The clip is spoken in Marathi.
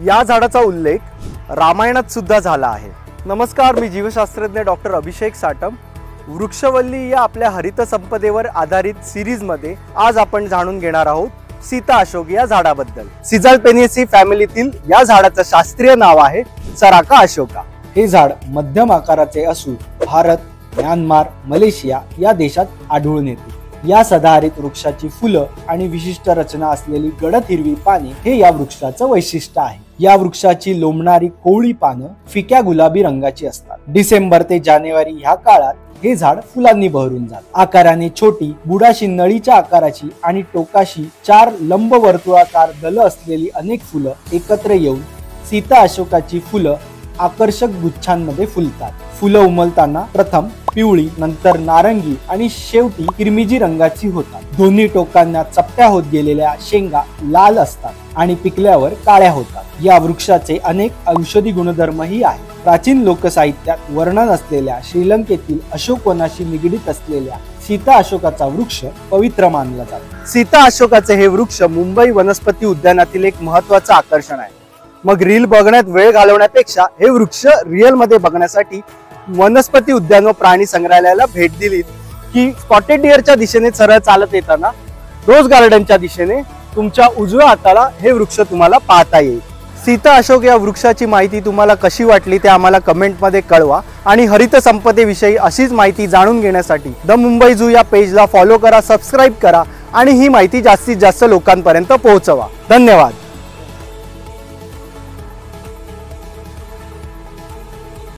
या झाडाचा उल्लेख रामायणात सुद्धा झाला आहे। नमस्कार, मी जीवशास्त्रज्ञ डॉक्टर अभिषेक साटम। वृक्षवल्ली या आपल्या हरित संपदेवर आधारित सीरीजमध्ये आज आपण जाणून घेणार आहोत सीता अशोक या झाडाबद्दल। सिजालपेनियेसी फॅमिलीतील या झाडाचं शास्त्रीय नाव आहे सराका अशोका। हे झाड मध्यम आकाराचे असून भारत, म्यानमार, मलेशिया या देशात आढळून येते। या सदाहरित वृक्षाची फुलं आणि विशिष्ट रचना असलेली गडद हिरवी पाने हे या वृक्षाचं वैशिष्ट्य आहे। या वृक्षाची लोंबणारी कोवळी पानं फिक्या गुलाबी रंगाची असतात। डिसेंबर ते जानेवारी ह्या काळात हे झाड फुलांनी बहरून जाते। आकाराने छोटी, बुडाशी नळीच्या आकाराची आणि टोकाशी 4 लंबवर्तुळाकार दल असलेली अनेक फुलं एकत्र येऊन सीता अशोकाची फुलं आकर्षक गुच्छांमध्ये फुलतात। फुलं उमलताना प्रथम पिवळी, नंतर नारंगी आणि शेवटी किरमिजी रंगाची होतात। दोन्ही टोकांना चपट्या होत गेलेल्या शेंगा लाल असतात आणि पिकल्यावर काळ्या होतात। या वृक्षाचे अनेक औषधी गुणधर्मही आहेत। प्राचीन लोकसाहित्यात वर्णन असलेल्या श्रीलंकेतील अशोकवनाशी निगडीत असलेल्या सीता अशोकाचा वृक्ष पवित्र मानला जातो। सीता अशोकाचे हे वृक्ष मुंबई वनस्पती उद्यानातील एक महत्त्वाचं आकर्षण आहे। मग रील बघण्यात वेळ घालवण्यापेक्षा हे वृक्ष रिअल मध्ये बघण्यासाठी वनस्पती उद्यान व प्राणी संग्रहालयाला भेट दिली की स्पॉटेड डिअरच्या दिशेने सरळ चालत येताना रोज गार्डनच्या दिशेने तुमच्या उजव्या हाताला हे वृक्ष तुम्हाला पाहता येईल। सीता अशोक या वृक्षाची माहिती तुम्हाला कशी वाटली ते आम्हाला कमेंटमध्ये कळवा आणि हरित संपदेविषयी अशीच माहिती जाणून घेण्यासाठी द मुंबई झू या पेजला फॉलो करा, सबस्क्राईब करा आणि ही माहिती जास्तीत जास्त लोकांपर्यंत पोहोचवा। धन्यवाद।